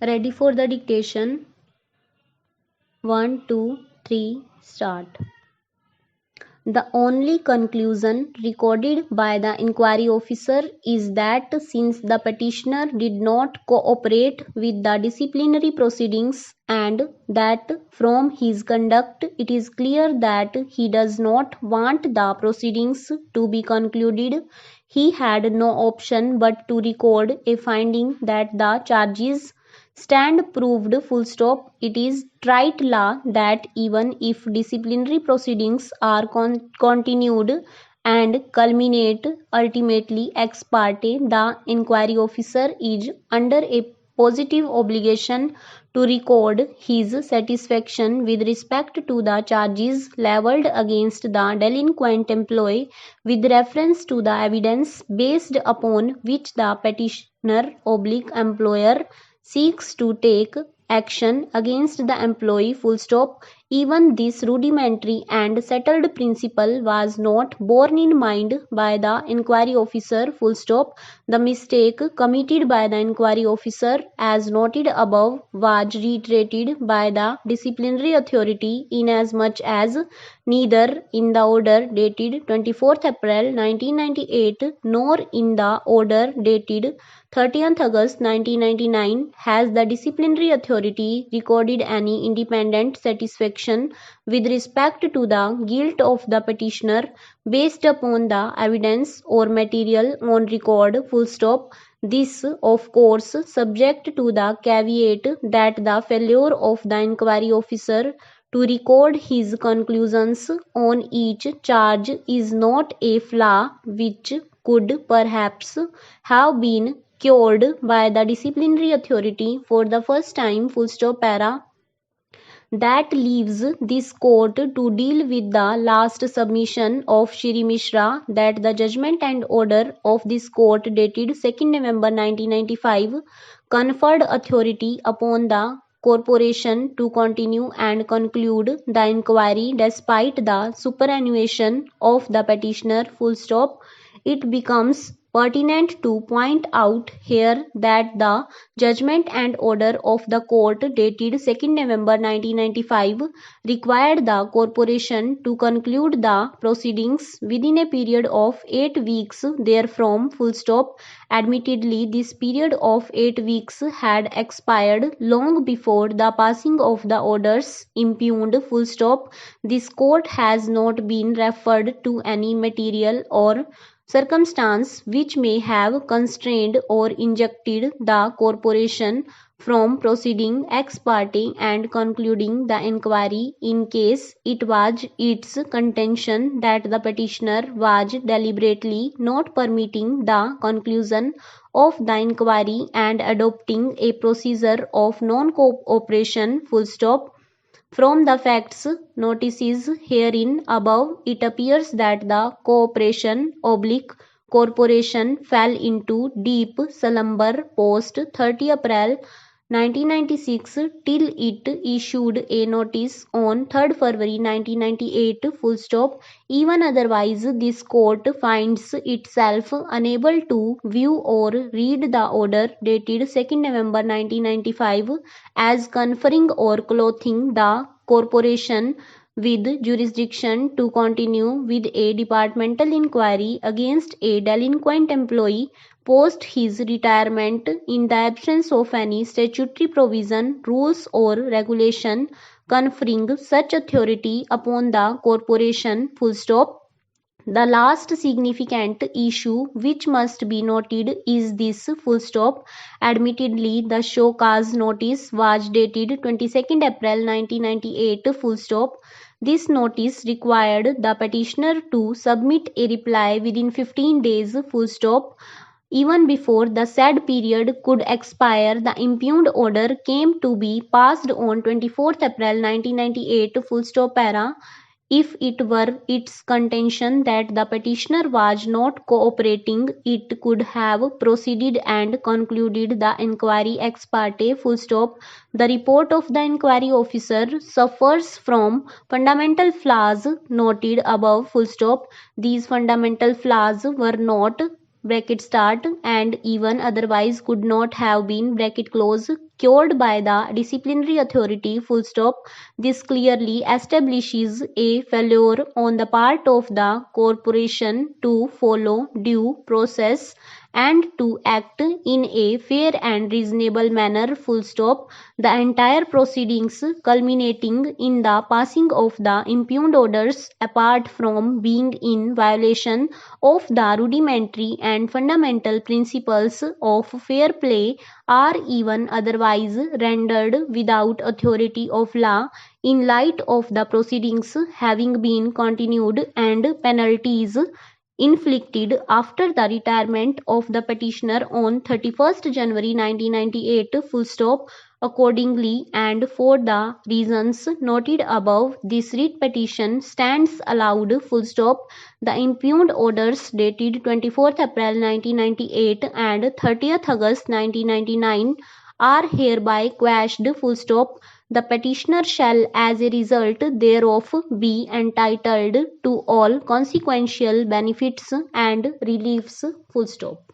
Ready for the dictation? 1, 2, 3, start. The only conclusion recorded by the inquiry officer is that since the petitioner did not cooperate with the disciplinary proceedings and that from his conduct it is clear that he does not want the proceedings to be concluded, he had no option but to record a finding that the charges stand proved. Full stop. It is trite law that even if disciplinary proceedings are continued and culminate ultimately ex parte, the inquiry officer is under a positive obligation to record his satisfaction with respect to the charges levelled against the delinquent employee with reference to the evidence based upon which the petitioner employer seeks to take action against the employee. Full stop. Even this rudimentary and settled principle was not borne in mind by the inquiry officer. Full stop. The mistake committed by the inquiry officer, as noted above, was reiterated by the disciplinary authority inasmuch as neither in the order dated 24th April 1998 nor in the order dated 30th August 1999 has the disciplinary authority recorded any independent satisfaction with respect to the guilt of the petitioner based upon the evidence or material on record. Full stop. This, of course, subject to the caveat that the failure of the inquiry officer to record his conclusions on each charge is not a flaw which could perhaps have been cured by the disciplinary authority for the first time. Full stop. Para. That leaves this court to deal with the last submission of Shri Mishra, that the judgment and order of this court dated 2nd November 1995 conferred authority upon the corporation to continue and conclude the inquiry despite the superannuation of the petitioner. Full stop. It becomes pertinent to point out here that the judgment and order of the court dated 2nd November 1995 required the corporation to conclude the proceedings within a period of 8 weeks therefrom. Full stop. Admittedly, this period of 8 weeks had expired long before the passing of the orders impugned. Full stop. This court has not been referred to any material or circumstance which may have constrained or injected the corporation from proceeding ex parte and concluding the inquiry in case it was its contention that the petitioner was deliberately not permitting the conclusion of the inquiry and adopting a procedure of non-cooperation. Full stop. From the facts notices herein above, it appears that the corporation fell into deep slumber post 30 April 1996 till it issued a notice on 3rd February 1998. Full stop. Even otherwise, this court finds itself unable to view or read the order dated 2nd November 1995 as conferring or clothing the corporation with jurisdiction to continue with a departmental inquiry against a delinquent employee post his retirement in the absence of any statutory provision, rules or regulation conferring such authority upon the corporation. Full stop. The last significant issue which must be noted is this. Full stop. Admittedly, the show cause notice was dated 22nd April 1998. Full stop. This notice required the petitioner to submit a reply within 15 days. Full stop. Even before the said period could expire, the impugned order came to be passed on 24th April 1998. Full stop. Para. If it were its contention that the petitioner was not cooperating, it could have proceeded and concluded the inquiry ex parte. Full stop. The report of the inquiry officer suffers from fundamental flaws noted above. Full stop. These fundamental flaws were not bracket start, and even otherwise could not have been bracket close cured by the disciplinary authority full stop. This clearly establishes a failure on the part of the corporation to follow due process and to act in a fair and reasonable manner full stop. The entire proceedings culminating in the passing of the impugned orders, apart from being in violation of the rudimentary and fundamental principles of fair play, are even otherwise rendered without authority of law in light of the proceedings having been continued and penalties inflicted after the retirement of the petitioner on 31st January 1998 full stop. Accordingly, and for the reasons noted above, this writ petition stands allowed full stop. The impugned orders dated 24th April 1998 and 30th August 1999 are hereby quashed full stop. The petitioner shall as a result thereof be entitled to all consequential benefits and reliefs full stop.